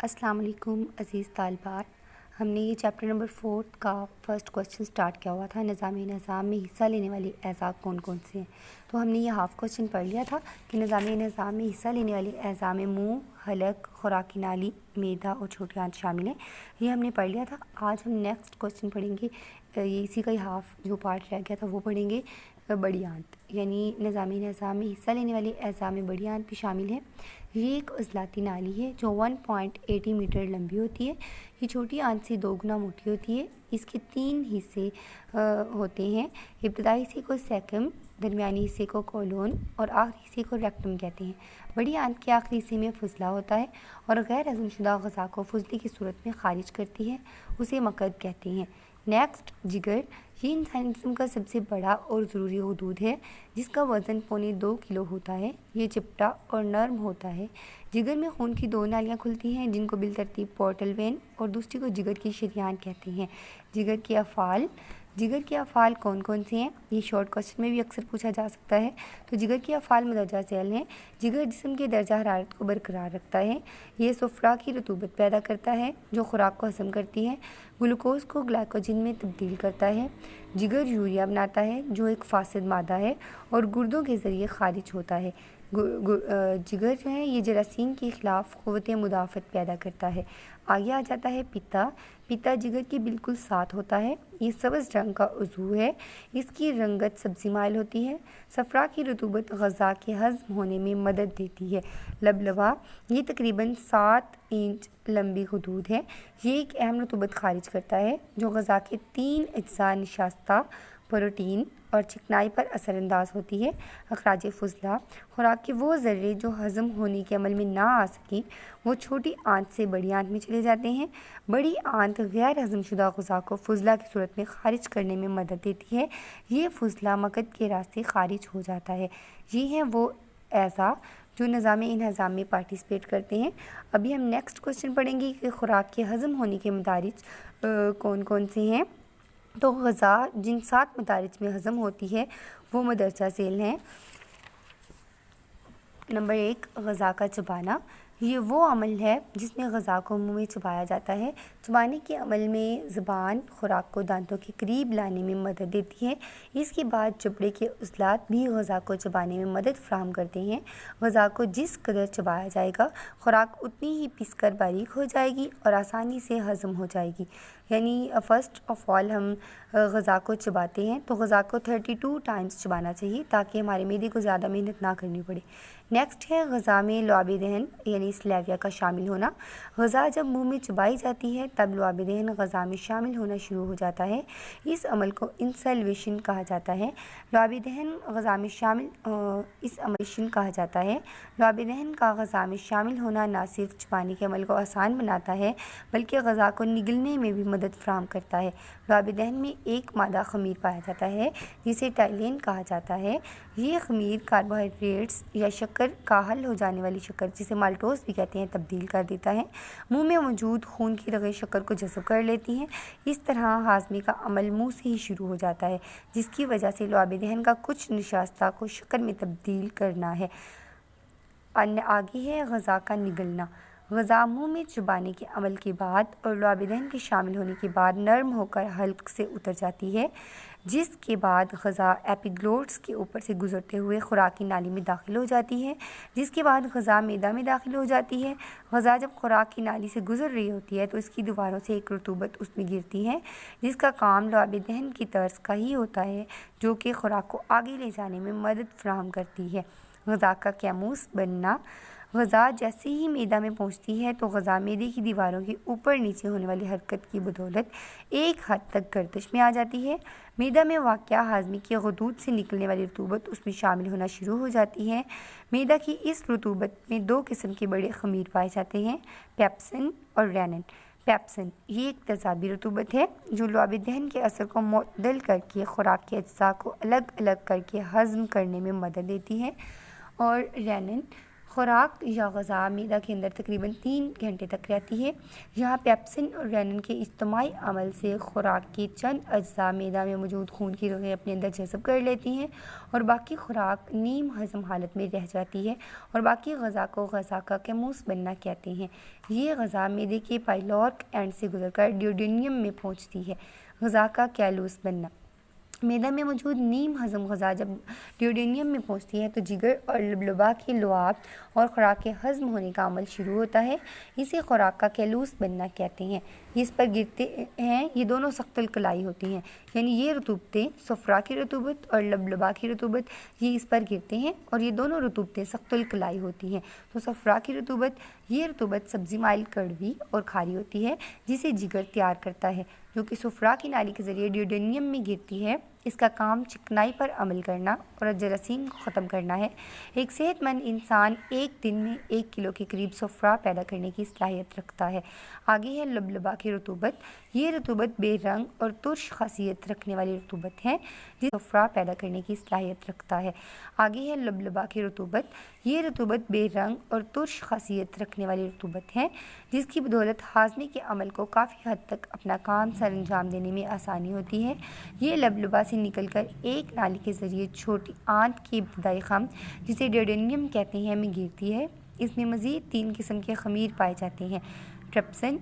अस्सलाम वालेकुम अज़ीज़ तालिबात। हमने ये चैप्टर नंबर 4 का फर्स्ट क्वेश्चन स्टार्ट किया हुआ था, निज़ाम में हिस्सा लेने वाले अज़ा कौन कौन से हैं। तो हमने ये हाफ़ क्वेश्चन पढ़ लिया था कि निज़ाम में हिस्सा लेने वाले अज़ा में मुँह, हलक, खुराकी नाली, मैदा और छोटी आंत शामिल हैं। ये हमने पढ़ लिया था। आज हम नेक्स्ट क्वेश्चन पढ़ेंगे, ये इसी का ही हाफ़ जो पार्ट रह गया था वो पढ़ेंगे। बड़ी आंत यानी निज़ाम में हिस्सा लेने वाले अज़ा में बड़ी आंत भी शामिल है। ये एक उज़लाती नाली है जो 1.80 मीटर लंबी होती है। ये छोटी आंत से 2 गुना मोटी होती है। इसके 3 हिस्से होते हैं। इब्तदाई हिस्से को सेकम, दरमियानी हिस्से को कोलोन और आखिरी हिस्से को रेक्टम कहते हैं। बड़ी आंत के आखिरी हिस्से में फुजला होता है और गैर हज़मशुदा ग़ज़ा को फुजले की सूरत में खारिज करती है, उसे मकद कहते हैं। नेक्स्ट, जिगर। ये इंसानी जिस्म का सबसे बड़ा और ज़रूरी हदूद है जिसका वज़न 2.25 किलो होता है। ये चिपटा और नरम होता है। जिगर में खून की 2 नालियाँ खुलती हैं जिनको बिलतरतीब पोर्टल वेन और दूसरी को जिगर की शरियान कहते हैं। जिगर के अफ़ाल कौन कौन से हैं, ये शॉर्ट क्वेश्चन में भी अक्सर पूछा जा सकता है। तो जिगर के अफ़ाल मदरजा ज़ैल हैं। जिगर जिस्म के दर्जा हरारत को बरकरार रखता है। ये सुफ़रा की रतूबत पैदा करता है जो खुराक को हज़म करती है। ग्लूकोज़ को ग्लाइकोजन में तब्दील करता है। जिगर यूरिया बनाता है जो एक फासिद मादा है और गुर्दों के ज़रिए खारिज होता है। जिगर जो है ये जरासीम के ख़िलाफ़ क़ुव्वत मुदाफ़त पैदा करता है। आगे आ जाता है पित्ता जिगर के बिल्कुल साथ होता है। ये सब्ज़ रंग का उज़ू है। इसकी रंगत सब्ज़ी माइल होती है। सफ़रा की रतूबत ग़ज़ा के हज़म होने में मदद देती है। लबलबा, ये तकरीबन 7 इंच लंबी हदूद है। ये एक अहम रतूबत खारिज करता है जो ग़ज़ा के 3 अज्जा निशास्ता, प्रोटीन और चिकनाई पर असरअंदाज होती है। अखराज फुजला, खुराक के वो ज़र्रे जो हज़म होने के अमल में ना आ सकें वो छोटी आंत से बड़ी आंत में चले जाते हैं। बड़ी आंत गैर हज़मशुदा ग़ज़ा को फुजला की सूरत में खारिज करने में मदद देती है। ये फुजला मकद के रास्ते खारिज हो जाता है। ये हैं वो अज़ा जो निज़ाम में पार्टिसिपेट करते हैं। अभी हम नेक्स्ट क्वेश्चन पढ़ेंगे कि खुराक के हज़म होने के मदारिज कौन कौन से हैं। तो ग़ज़ा जिन 7 मदारिज में हज़म होती है वो मदरजा ज़ैल हैं। नंबर 1, ग़ज़ा का चबाना। ये वो अमल है जिसमें ग़ज़ा को मुँह में चबाया जाता है। चबाने के अमल में ज़बान खुराक को दांतों के करीब लाने में मदद देती है। इसके बाद जबड़े के उज़लात भी ग़ज़ा को चबाने में मदद फ़राहम करते हैं। ग़ज़ा को जिस कदर चबाया जाएगा खुराक उतनी ही पिस कर बारीक हो जाएगी और आसानी से हज़म हो जाएगी। यानी फ़र्स्ट ऑफ़ ऑल हम ग़ज़ा को चबाते हैं तो ग़ज़ा को 32 टाइम्स चबाना चाहिए ताकि हमारे मैदे को ज़्यादा मेहनत ना करनी पड़े। नेक्स्ट है ग़ज़ा में लुआब दहन यानी स्लेविया का शामिल होना। ग़ज़ा जब मुंह में चबाई जाती है तब लुआब दहन ग़ज़ा में शामिल होना शुरू हो जाता है। इस अमल को इंसल्वेशन कहा जाता है। लुआब दहन ग़ज़ा में शामिल लुआब दहन का ग़ज़ा में शामिल होना ना सिर्फ चबाने के अमल को आसान बनाता है बल्कि ग़ज़ा को निगलने में भी मदद फ़राहम करता है। लुआब दहन में एक मादा ख़मीर पाया जाता है जिसे टाइलेन कहा जाता है। ये ख़मीर कार्बोहाइड्रेट्स या शक्कर का हल हो जाने वाली शक्कर जिसे माल्टोज़ भी कहते हैं तब्दील कर देता है। मुंह में मौजूद खून की रगें शक्कर को जज़ब कर लेती हैं। इस तरह हाज़मे का अमल मुंह से ही शुरू हो जाता है जिसकी वजह से लुआब दहन का कुछ निशास्ता को शक्कर में तब्दील करना है। आगे है ग़ज़ा का निगलना। ग़ज़ा मुँह में चबाने के अमल के बाद और लुआब दहन के शामिल होने के बाद नरम होकर हल्क से उतर जाती है जिसके बाद ग़ज़ा एपिग्लोट्स के ऊपर से गुज़रते हुए खुराकी नाली में दाखिल हो जाती है जिसके बाद ग़ज़ा मैदा में दाखिल हो जाती है। ग़ज़ा जब खुराक की नाली से गुज़र रही होती है तो इसकी दीवारों से एक रतूबत उसमें गिरती है जिसका काम लुआब दहन की तर्ज का ही होता है जो कि खुराक को आगे ले जाने में मदद फ़राहम करती है। ग़ज़ा का कैमूस बनना। ग़ज़ा जैसे ही मैदा में पहुंचती है तो ग़ज़ा मैदे की दीवारों के ऊपर नीचे होने वाली हरकत की बदौलत एक हद तक गर्दिश में आ जाती है। मैदा में वाक़या हाज़मे की गदूद से निकलने वाली रतूबत उसमें शामिल होना शुरू हो जाती है। मैदा की इस रतूबत में 2 किस्म के बड़े ख़मीर पाए जाते हैं, पेप्सिन और रेनिन। पेप्सिन ये एक तेज़ाबी रतूबत है जो लुआब दहन के असर को मुअद्दल करके खुराक के अज्जा को अलग अलग करके हज़म करने में मदद देती है और रेनिन خوراک یا غذا معدہ کے اندر تقریباً 3 گھنٹے تک رہتی ہے۔ یہاں پیپسن اور رینن کے اجتماعی عمل سے خوراک کے چند اجزاء معدہ میں موجود خون کی رگیں اپنے اندر جذب کر لیتی ہیں اور باقی خوراک نیم ہضم حالت میں رہ جاتی ہے اور باقی غذا کو غذا کا کیموس بننا کہتے ہیں۔ یہ غذا معدے کے پائلورک اینڈ سے گزر کر ڈیوڈینیم میں پہنچتی ہے۔ غذا کا کیلوس بننا: معدہ میں موجود نیم ہضم غذا جب ڈیوڈینیم میں پہنچتی ہے تو جگر اور لبلبا کے لعاب اور خوراک کے ہضم ہونے کا عمل شروع ہوتا ہے۔ اسے خوراک کا کیلوس بننا کہتے ہیں۔ یہ اس پر گرتے ہیں، یہ دونوں سخت الکلائی ہوتی ہیں، یعنی یہ رطوبتیں صفرا کی رطوبت اور لبلبا کی رطوبت یہ اس پر گرتے ہیں اور یہ دونوں رطوبتیں سخت الکلائی ہوتی ہیں۔ تو صفرا کی رطوبت، یہ رطوبت سبزی مائل کڑوی اور کھاری ہوتی ہے جسے جگر تیار کرتا ہے، جو کہ صفرا کی نالی کے ذریعے ڈیوڈینیم میں گرتی ہے۔ اس کا کام چکنائی پر عمل کرنا اور جراثیم کو ختم کرنا ہے۔ ایک صحت مند انسان ایک دن میں 1 کلو کے قریب صفرا پیدا کرنے کی صلاحیت رکھتا ہے۔ آگے ہے لبلبا کی رطوبت۔ یہ رطوبت بے رنگ اور ترش خاصیت رکھنے والی رطوبت ہے جس صفرا پیدا کرنے کی صلاحیت رکھتا ہے۔ آگے ہے لبلبا کی رطوبت۔ یہ رطوبت بے رنگ اور ترش خاصیت رکھنے والی رطوبت ہے جس کی بدولت ہاضمے کے عمل کو کافی حد تک اپنا کام سر انجام دینے میں آسانی ہوتی ہے۔ یہ لبلبا سے نکل کر ایک نالی کے ذریعے چھوٹی آنت کے ابتدائی خم جسے ڈیوڈینیم کہتے ہیں میں گرتی ہے۔ اس میں مزید 3 قسم کے خمیر پائے جاتے ہیں: ٹرپسن،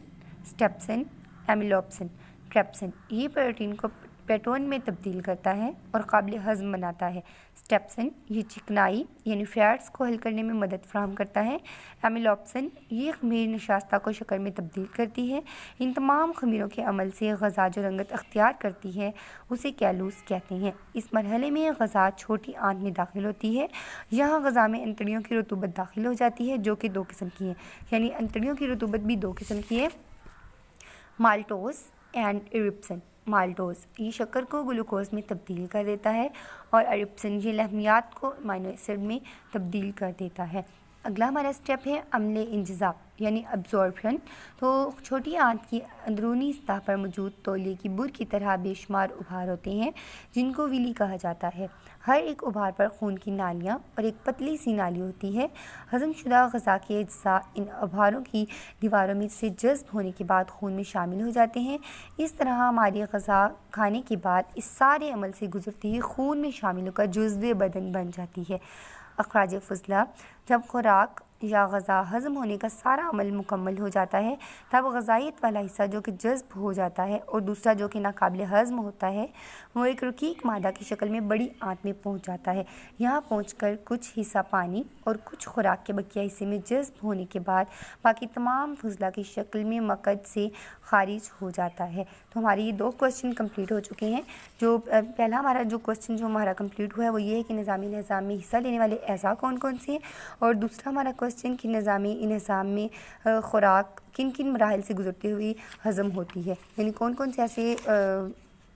سٹیپسن، ایمیلوپسن۔ ٹرپسن یہ پروٹین کو پیٹون میں تبدیل کرتا ہے اور قابل ہضم بناتا ہے۔ سٹیپسن یہ چکنائی یعنی فیٹس کو حل کرنے میں مدد فراہم کرتا ہے۔ ایمیلوپسن یہ خمیر نشاستہ کو شکر میں تبدیل کرتی ہے۔ ان تمام خمیروں کے عمل سے غذا جو رنگت اختیار کرتی ہے اسے کیلوس کہتے ہیں۔ اس مرحلے میں غذا چھوٹی آنت میں داخل ہوتی ہے۔ یہاں غذا میں انتڑیوں کی رطوبت داخل ہو جاتی ہے جو کہ 2 قسم کی ہے، یعنی انتڑیوں کی رطوبت بھی 2 قسم کی ہے: مالٹوز اینڈ ایرپسن۔ مالٹوز یہ شکر کو گلوکوز میں تبدیل کر دیتا ہے اور ایرپسن یہ لحمیات کو امینو ایسڈ میں تبدیل کر دیتا ہے۔ اگلا ہمارا سٹیپ ہے عمل انجذاب یعنی ابزورپشن۔ تو چھوٹی آنت کی اندرونی سطح پر موجود تولیے کی بر کی طرح بے شمار ابھار ہوتے ہیں جن کو ویلی کہا جاتا ہے۔ ہر ایک ابھار پر خون کی نالیاں اور ایک پتلی سی نالی ہوتی ہے۔ ہضم شدہ غذا کے اجزاء ان ابھاروں کی دیواروں میں سے جذب ہونے کے بعد خون میں شامل ہو جاتے ہیں۔ اس طرح ہماری غذا کھانے کے بعد اس سارے عمل سے گزرتے ہی خون میں شامل ہو کر جزو بدن بن جاتی ہے۔ اخراج فضلہ: جب خوراک یا غذا ہضم ہونے کا سارا عمل مکمل ہو جاتا ہے تب غذائیت والا حصہ جو کہ جذب ہو جاتا ہے اور دوسرا جو کہ ناقابل ہضم ہوتا ہے وہ ایک رقیق مادہ کی شکل میں بڑی آنت میں پہنچ جاتا ہے۔ یہاں پہنچ کر کچھ حصہ پانی اور کچھ خوراک کے بقیہ حصے میں جذب ہونے کے بعد باقی تمام فضلہ کی شکل میں مقعد سے خارج ہو جاتا ہے۔ تو ہمارے یہ 2 کوسچن کمپلیٹ ہو چکے ہیں۔ جو پہلا ہمارا جو کوسچن جو ہمارا کمپلیٹ ہوا ہے وہ یہ ہے کہ نظامی نظام میں حصہ لینے والے اعضاء کون کون سے ہیں، اور دوسرا ہمارا کوسچن کہ نظامی نظام میں خوراک کن کن مراحل سے گزرتے ہوئے ہضم ہوتی ہے، یعنی کون کون سے ایسے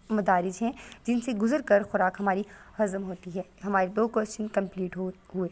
مدارج ہیں جن سے گزر کر خوراک ہماری ہضم ہوتی ہے۔ ہمارے 2 کوسچن کمپلیٹ ہوئے۔